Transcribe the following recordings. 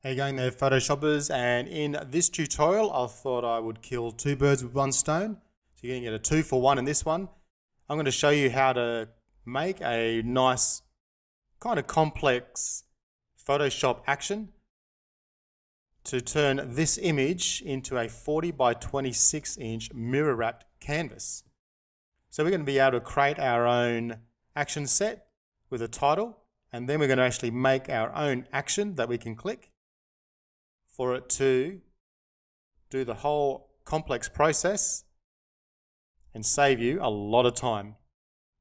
How you going there, Photoshoppers? And in this tutorial, I thought I would kill two birds with one stone. So you're going to get a 2-for-1 in this one. I'm going to show you how to make a nice, kind of complex Photoshop action to turn this image into a 40 by 26 inch mirror wrapped canvas. So we're going to be able to create our own action set with a title, and then we're going to actually make our own action that we can click for it to do the whole complex process and save you a lot of time.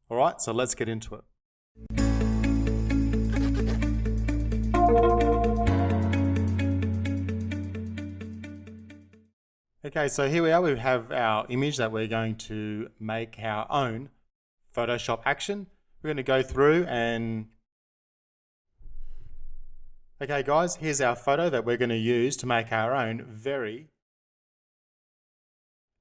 All right, so let's get into it. Okay, so here we are. We have our image that we're going to make our own Photoshop action. We're going to go through and okay guys, here's our photo that we're going to use to make our own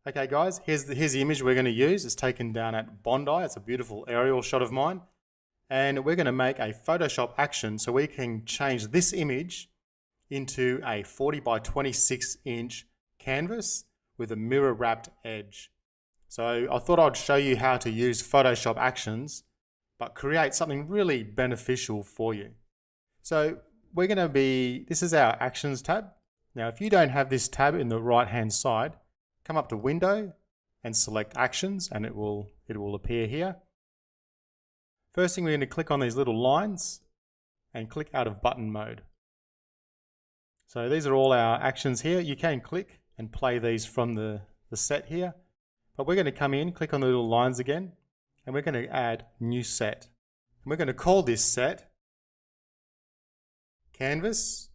Okay guys, here's the image we're going to use. It's taken down at Bondi. It's a beautiful aerial shot of mine. And we're going to make a Photoshop action so we can change this image into a 40 by 26 inch canvas with a mirror wrapped edge. So I thought I'd show you how to use Photoshop actions, but create something really beneficial for you. So we're going to be, this is our actions tab. Now, if you don't have this tab in the right hand side, come up to window and select actions and it will appear here. First thing, we're going to click on these little lines and click out of button mode. So these are all our actions here. You can click and play these from the set here, but we're going to come in, click on the little lines again, and we're going to add new set. And we're going to call this set Canvas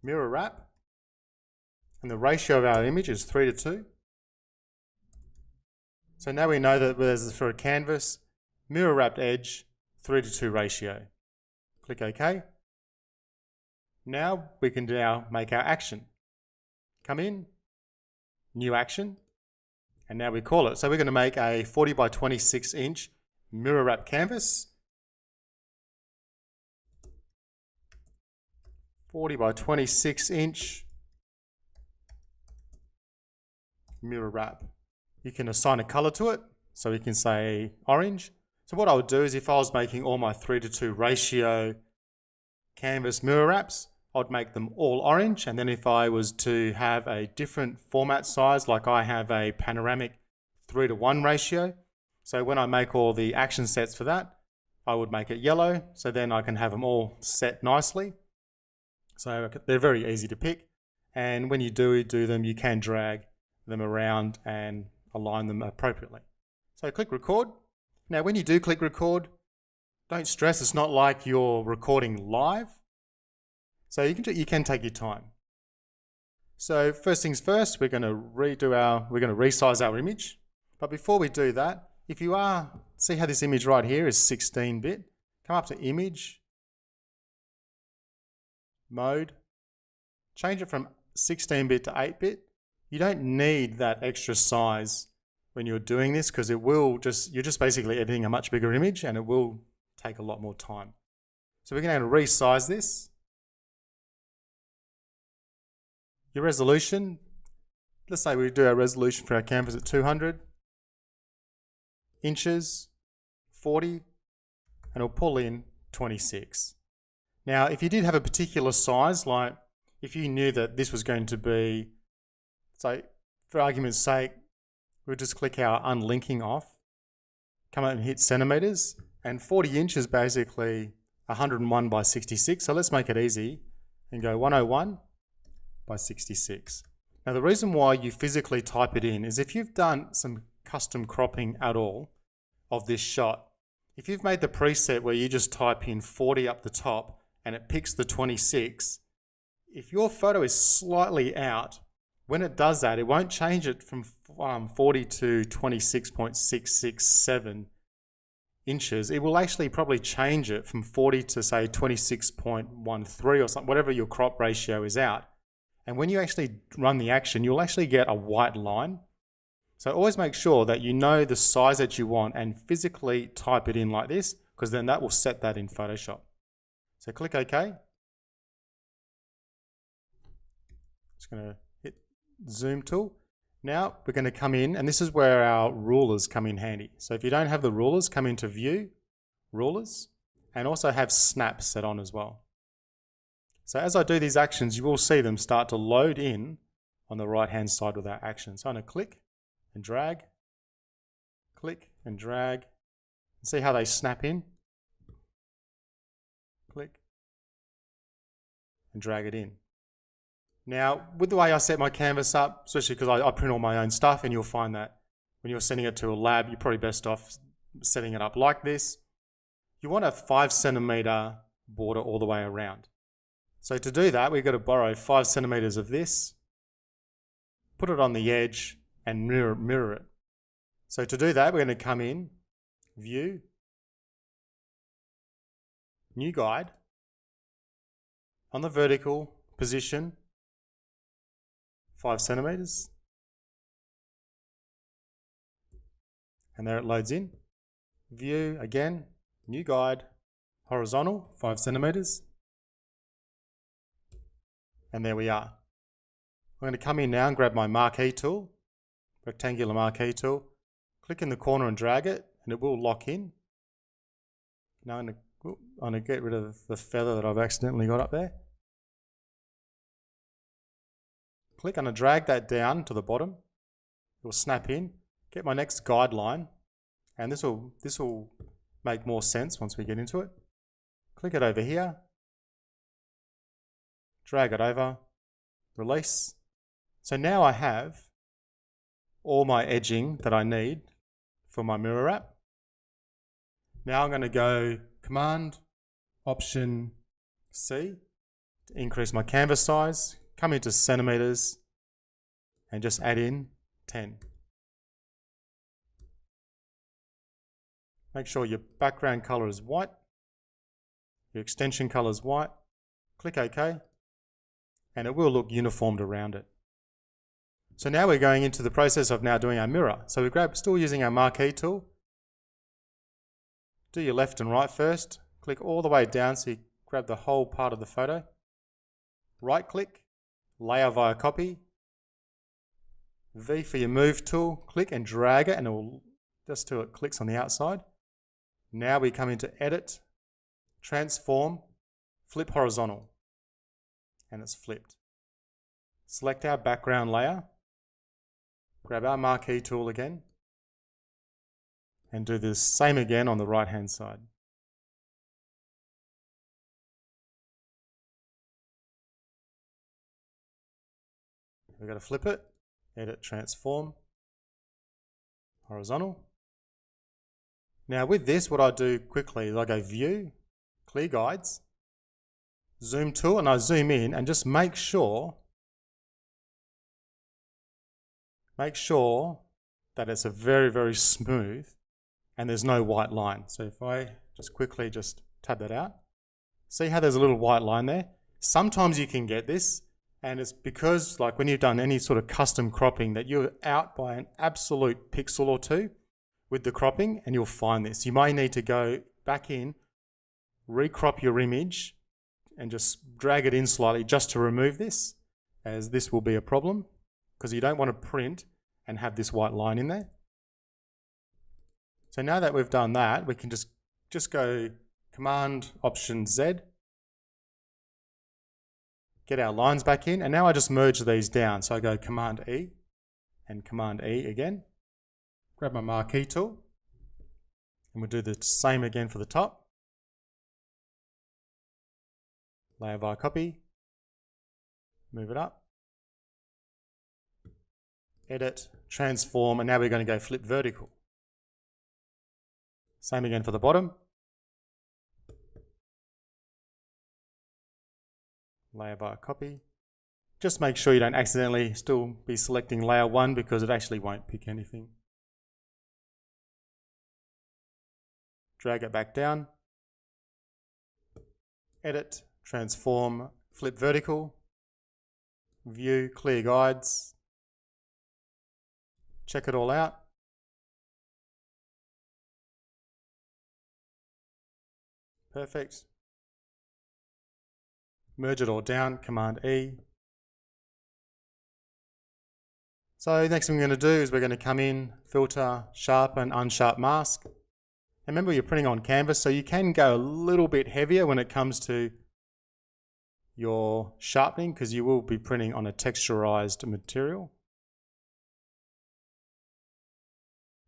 Mirror Wrap, and the ratio of our image is 3:2. So now we know that there's, for a canvas, mirror wrapped edge, 3:2 ratio. Click OK. Now we can now make our action. Come in, new action, and now we call it. So we're going to make a 40 by 26 inch mirror wrap canvas. 40 by 26 inch mirror wrap. You can assign a color to it, so we can say orange. So what I would do is, if I was making all my 3:2 ratio canvas mirror wraps, I'd make them all orange, and then if I was to have a different format size, like I have a panoramic 3:1 ratio, so when I make all the action sets for that, I would make it yellow, so then I can have them all set nicely. So they're very easy to pick, and when you do them, you can drag them around and align them appropriately. So click record. Now when you do click record, don't stress, it's not like you're recording live. So you can take your time. So first things first, we're going to resize our image. But before we do that, if you see how this image right here is 16-bit, come up to image, mode, change it from 16-bit to 8-bit. You don't need that extra size when you're doing this, because you're just basically editing a much bigger image and it will take a lot more time. So we're going to resize this. Your resolution, let's say we do our resolution for our canvas at 200 inches, 40, and it'll pull in 26. Now, if you did have a particular size, like if you knew that this was going to be, say, for argument's sake, we'll just click our unlinking off, come out and hit centimeters, and 40 inches basically 101 by 66. So let's make it easy and go 101 by 66. Now the reason why you physically type it in is if you've done some custom cropping at all of this shot, if you've made the preset where you just type in 40 up the top and it picks the 26, if your photo is slightly out, when it does that, it won't change it from 40 to 26.667 inches. It will actually probably change it from 40 to say 26.13 or something, whatever your crop ratio is out. And when you actually run the action, you'll actually get a white line. So always make sure that you know the size that you want and physically type it in like this, because then that will set that in Photoshop. So click OK. Just going to hit zoom tool. Now we're going to come in, and this is where our rulers come in handy. So if you don't have the rulers, come into View, Rulers, and also have Snap set on as well. So as I do these actions, you will see them start to load in on the right hand side with our actions. So I'm going to click and drag, click and drag, and see how they snap in. Click and drag it in. Now, with the way I set my canvas up, especially because I print all my own stuff, and you'll find that when you're sending it to a lab, you're probably best off setting it up like this. You want a 5 centimeter border all the way around. So to do that, we've got to borrow 5 centimeters of this, put it on the edge, and mirror it. So to do that, we're going to come in, View, New Guide, on the vertical position, 5 centimeters, and there it loads in. View, again, New Guide, horizontal, 5 centimeters, and there we are. I'm going to come in now and grab my marquee tool, rectangular marquee tool, click in the corner and drag it, and it will lock in. Now I'm going to get rid of the feather that I've accidentally got up there. Click and drag that down to the bottom. It will snap in. Get my next guideline, and this will make more sense once we get into it. Click it over here. Drag it over. Release. So now I have all my edging that I need for my mirror wrap. Now I'm going to go Command Option C to increase my canvas size. Come into centimeters and just add in 10. Make sure your background color is white, your extension color is white. Click OK, and it will look uniformed around it. So now we're going into the process of now doing our mirror. So we still using our marquee tool. Do your left and right first. Click all the way down so you grab the whole part of the photo. Right click, layer via copy. V for your move tool. Click and drag it, and it will just till it clicks on the outside. Now we come into Edit, Transform, Flip Horizontal, and it's flipped. Select our background layer, grab our marquee tool again, and do the same again on the right hand side. We've got to flip it, Edit, Transform, Horizontal. Now with this, what I do quickly is I go View, Clear Guides, Zoom tool, and I zoom in and just make sure that it's a very, very smooth and there's no white line. So if I just quickly just tab that out, see how there's a little white line there? Sometimes you can get this, and it's because like when you've done any sort of custom cropping that you're out by an absolute pixel or two with the cropping, and you'll find this. You may need to go back in, recrop your image, and just drag it in slightly just to remove this, as this will be a problem because you don't want to print and have this white line in there. So now that we've done that, we can just go Command Option Z, get our lines back in, and now I just merge these down. So I go Command E and Command E again, grab my marquee tool, and we'll do the same again for the top. Layer via copy, move it up, edit, transform, and now we're going to go flip vertical. Same again for the bottom. Layer via copy. Just make sure you don't accidentally still be selecting layer 1 because it actually won't pick anything. Drag it back down. Edit, transform, flip vertical. View, clear guides. Check it all out. Perfect. merge it all down, Command E. So next thing we're going to do is we're going to come in, filter, sharpen, unsharp mask. And remember, you're printing on canvas, so you can go a little bit heavier when it comes to your sharpening because you will be printing on a texturized material.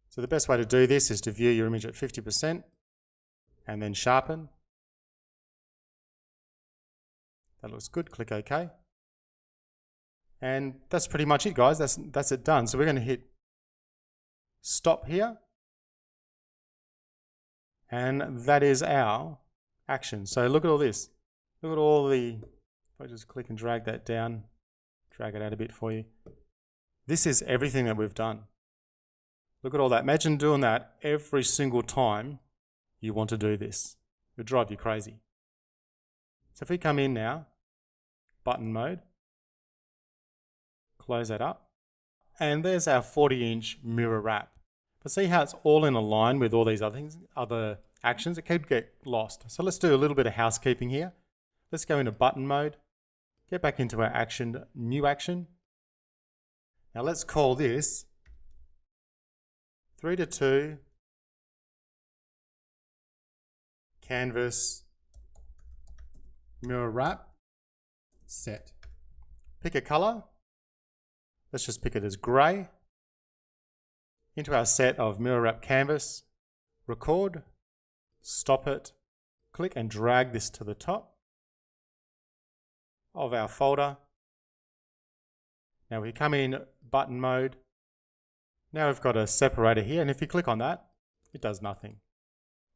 So the best way to do this is to view your image at 50% and then sharpen. That looks good, click OK. And that's pretty much it, guys. That's it done. So we're going to hit stop here. And that is our action. So look at all this. Look at all the, if I just click and drag that down, drag it out a bit for you. This is everything that we've done. Look at all that. Imagine doing that every single time you want to do this. It would drive you crazy. So if we come in now, button mode, close that up, and there's our 40-inch mirror wrap. But see how it's all in a line with all these other things, other actions? It could get lost. So let's do a little bit of housekeeping here. Let's go into button mode, get back into our action, new action. Now let's call this 3:2 canvas mirror wrap set. Pick a color. Let's just pick it as grey. Into our set of mirror wrap canvas, record, stop it, click and drag this to the top of our folder. Now we come in button mode. Now we've got a separator here, and if you click on that, it does nothing.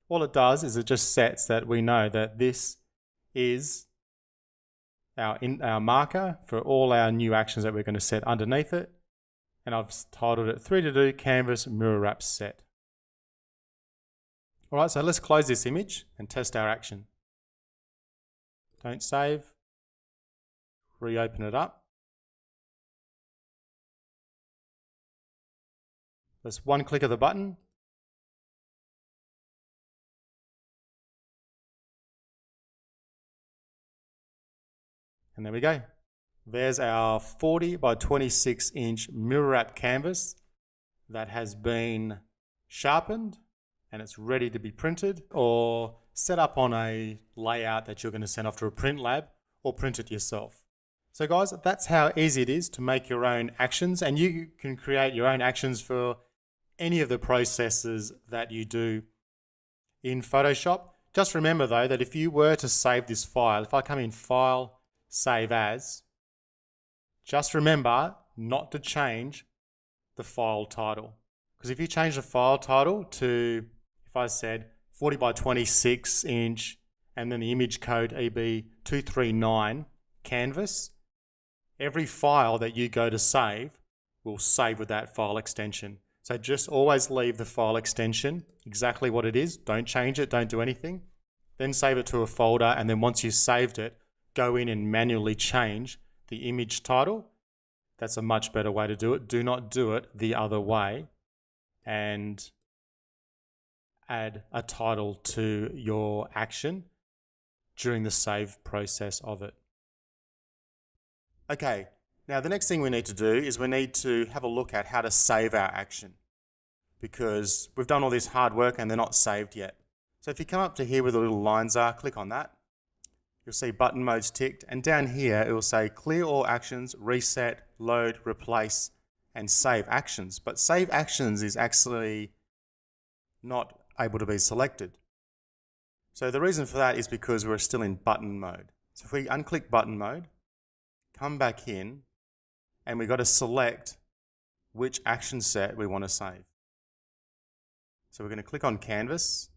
All it does is it just sets that we know that this is our marker for all our new actions that we're going to set underneath it. And I've titled it 3:2 canvas mirror wrap set. All right, so let's close this image and test our action. Don't save. Reopen it up. Just one click of the button. And there we go. There's our 40 by 26 inch mirror wrap canvas that has been sharpened and it's ready to be printed or set up on a layout that you're going to send off to a print lab or print it yourself. So guys, that's how easy it is to make your own actions, and you can create your own actions for any of the processes that you do in Photoshop. Just remember though that if you were to save this file, if I come in File, Save As, just remember not to change the file title. Because if you change the file title to, if I said 40 by 26 inch and then the image code EB239 canvas, every file that you go to save will save with that file extension. So just always leave the file extension exactly what it is. Don't change it, don't do anything. Then save it to a folder, and then once you've saved it, go in and manually change the image title. That's a much better way to do it. Do not do it the other way and add a title to your action during the save process of it. Okay, now the next thing we need to do is we need to have a look at how to save our action, because we've done all this hard work and they're not saved yet. So if you come up to here where the little lines are, click on that. You'll see button mode's ticked, and down here it will say clear all actions, reset, load, replace, and save actions. But save actions is actually not able to be selected. So the reason for that is because we're still in button mode. So if we unclick button mode, come back in, and we've got to select which action set we want to save. So we're going to click on Canvas,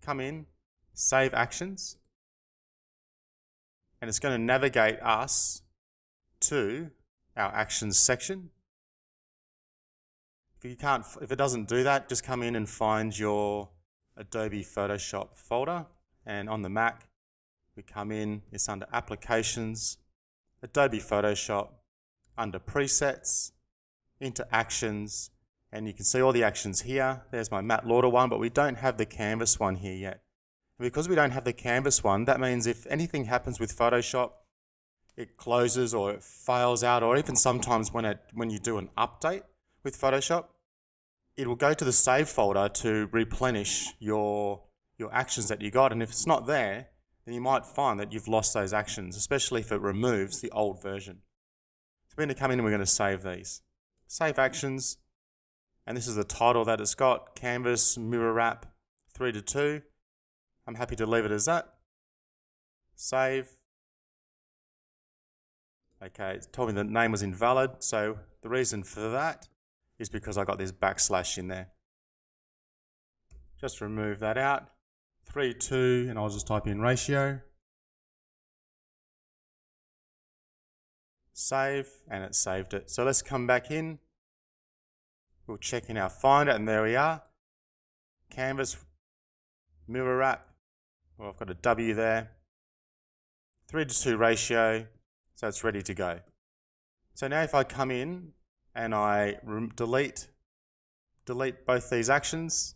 come in, Save Actions, and it's going to navigate us to our Actions section. If it doesn't do that, just come in and find your Adobe Photoshop folder, and on the Mac, we come in, it's under Applications, Adobe Photoshop, under Presets, into Actions, and you can see all the actions here. There's my Matt Lauder one, but we don't have the Canvas one here yet. And because we don't have the canvas one, that means if anything happens with Photoshop, it closes or it fails out, or even sometimes when you do an update with Photoshop, it will go to the save folder to replenish your actions that you got. And if it's not there, then you might find that you've lost those actions, especially if it removes the old version. So we're going to come in and we're going to save these. Save actions. And this is the title that it's got, Canvas Mirror Wrap 3:2. I'm happy to leave it as that. Save. Okay, it told me the name was invalid, so the reason for that is because I got this backslash in there. Just remove that out. 3:2, and I'll just type in ratio. Save, and it saved it. So let's come back in. We'll check in our Finder, and there we are. Canvas Mirror Wrap. Well, I've got a W there. 3:2 ratio. So it's ready to go. So now if I come in and I delete both these actions,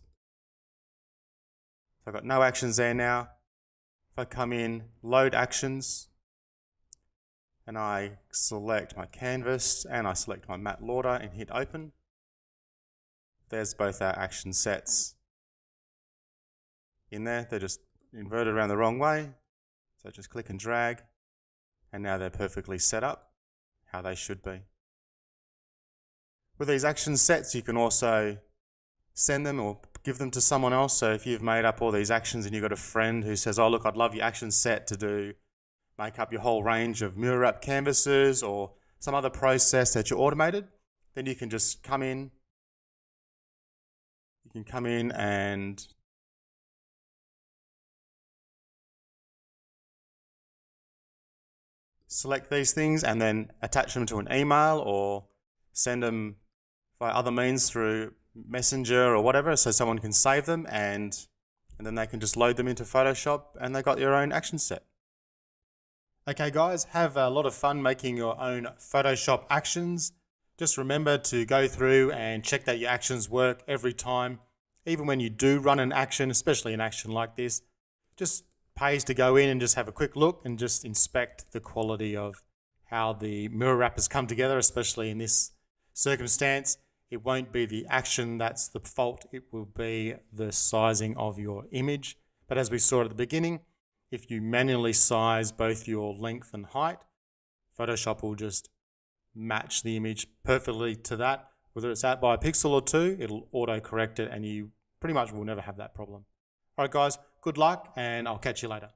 so I've got no actions there now. If I come in, load actions, and I select my canvas and I select my matte lauder and hit open, there's both our action sets in there. They're just inverted around the wrong way. So just click and drag. And now they're perfectly set up how they should be. With these action sets, you can also send them or give them to someone else. So if you've made up all these actions and you've got a friend who says, oh look, I'd love your action set to make up your whole range of mirror wrap canvases or some other process that you automated, then you can just come in. You can come in and select these things and then attach them to an email or send them by other means through Messenger or whatever, so someone can save them and then they can just load them into Photoshop and they got your own action set. Okay guys, have a lot of fun making your own Photoshop actions. Just remember to go through and check that your actions work every time. Even when you do run an action, especially an action like this, just pays to go in and just have a quick look and just inspect the quality of how the mirror wrap has come together, especially in this circumstance. It won't be the action that's the fault, it will be the sizing of your image. But as we saw at the beginning, if you manually size both your length and height, Photoshop will just match the image perfectly to that. Whether it's out by a pixel or two, it'll auto-correct it and you pretty much will never have that problem. All right guys, good luck and I'll catch you later.